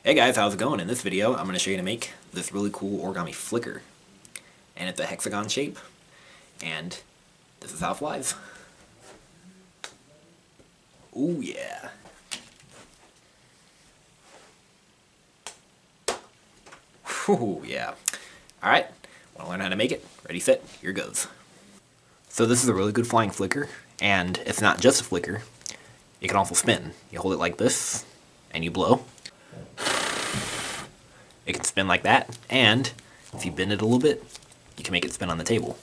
Hey guys, how's it going? In this video, I'm going to show you how to make this really cool origami flicker. And it's a hexagon shape, and this is how it flies. Ooh yeah. Ooh yeah. Alright, want to learn how to make it? Ready, set, here goes. So this is a really good flying flicker, and it's not just a flicker, it can also spin. You hold it like this, and you blow. It can spin like that, and if you bend it a little bit, you can make it spin on the table.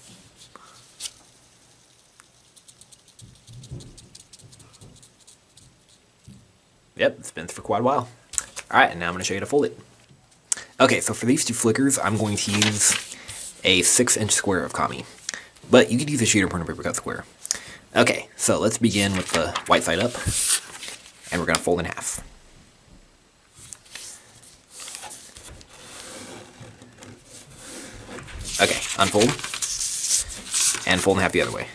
Yep, it spins for quite a while. Alright, and now I'm going to show you how to fold it. Okay, so for these two flickers, I'm going to use a 6-inch square of kami. But you could use a sheet or printer paper cut square. Okay, so let's begin with the white side up, and we're going to fold in half. Okay, unfold, and fold in half the other way.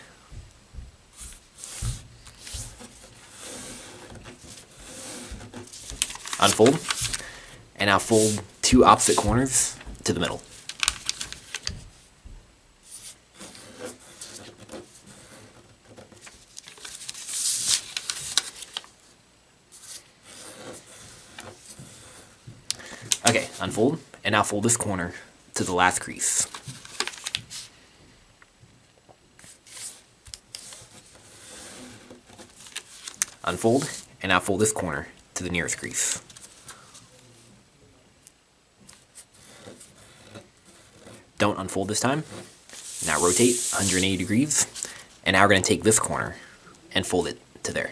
Unfold, and now fold two opposite corners to the middle. Okay, unfold, and now fold this corner to the last crease. Unfold, and now fold this corner to the nearest crease. Don't unfold this time. Now rotate 180 degrees, and now we're going to take this corner and fold it to there.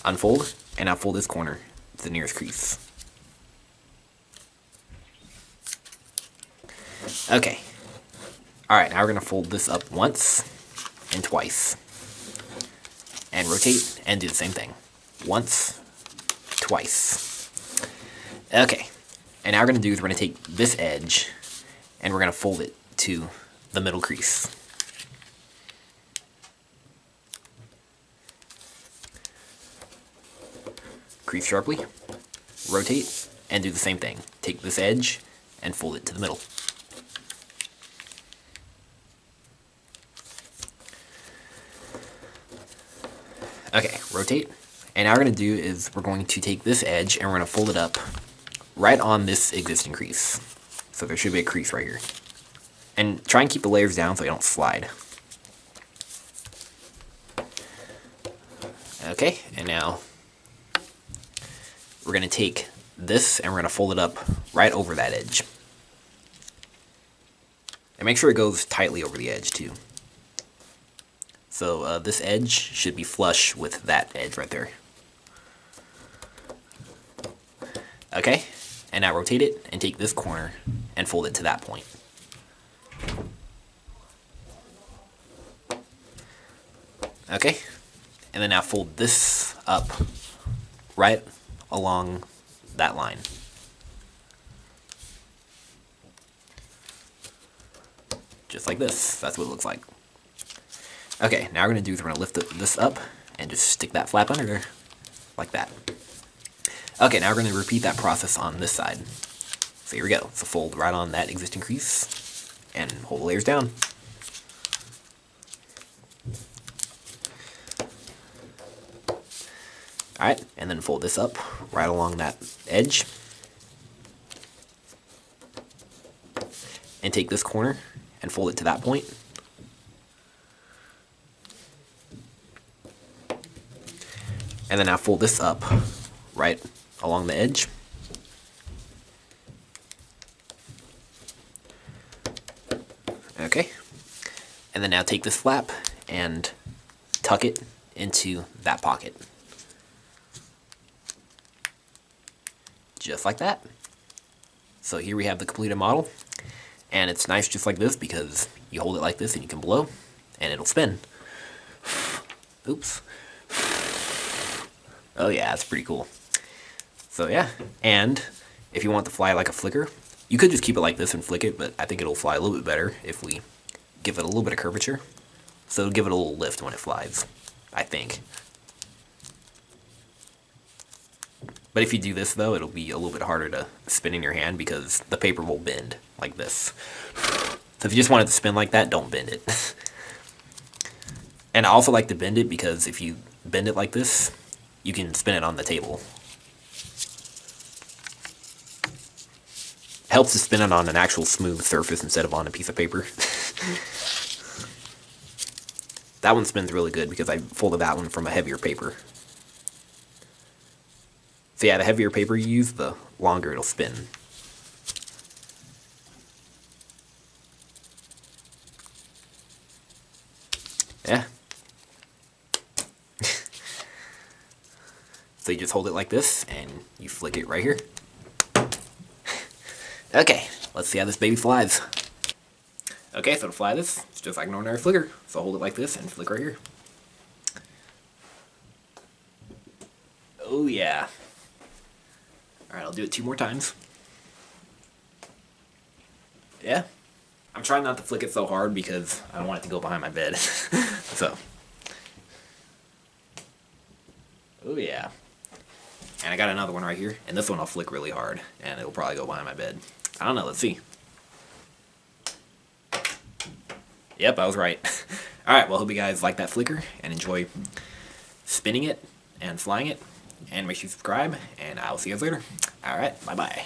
Unfold, and now fold this corner to the nearest crease. Okay. Alright, now we're going to fold this up once and twice. And rotate and do the same thing. Once, twice. Okay. And now we're going to do is we're going to take this edge and we're going to fold it to the middle crease. Crease sharply, rotate, and do the same thing. Take this edge and fold it to the middle. Okay, rotate. And now what we're going to do is we're going to take this edge and we're going to fold it up right on this existing crease. So there should be a crease right here. And try and keep the layers down so they don't slide. Okay, and now we're going to take this and we're going to fold it up right over that edge. And make sure it goes tightly over the edge too. So this edge should be flush with that edge right there. Okay, and now rotate it and take this corner and fold it to that point. Okay, and then now fold this up right along that line. Just like this, that's what it looks like. Okay, now we're going to do is we're going to lift this up and just stick that flap under there, like that. Okay, now we're going to repeat that process on this side. So here we go. So fold right on that existing crease and hold the layers down. Alright, and then fold this up right along that edge. And take this corner and fold it to that point. And then now fold this up right along the edge. Okay. And then now take this flap and tuck it into that pocket. Just like that. So here we have the completed model. And it's nice just like this because you hold it like this and you can blow and it'll spin. Oops. Oh yeah, that's pretty cool. So yeah, and if you want to fly like a flicker, you could just keep it like this and flick it, but I think it'll fly a little bit better if we give it a little bit of curvature. So it'll give it a little lift when it flies. I think. But if you do this, though, it'll be a little bit harder to spin in your hand because the paper will bend like this. So if you just want it to spin like that, don't bend it. And I also like to bend it because if you bend it like this, you can spin it on the table. Helps to spin it on an actual smooth surface instead of on a piece of paper. That one spins really good because I folded that one from a heavier paper. So yeah, the heavier paper you use, the longer it'll spin. Yeah. So you just hold it like this, and you flick it right here. Okay, let's see how this baby flies. Okay, so to fly this, it's just like an ordinary flicker. So hold it like this and flick right here. Oh yeah. Alright, I'll do it 2 more times. Yeah. I'm trying not to flick it so hard because I don't want it to go behind my bed. So. Oh yeah. And I got another one right here, and this one I'll flick really hard, and it'll probably go behind my bed. I don't know, let's see. Yep, I was right. Alright, well, hope you guys like that flicker, and enjoy spinning it, and flying it, and make sure you subscribe, and I'll see you guys later. Alright, bye-bye.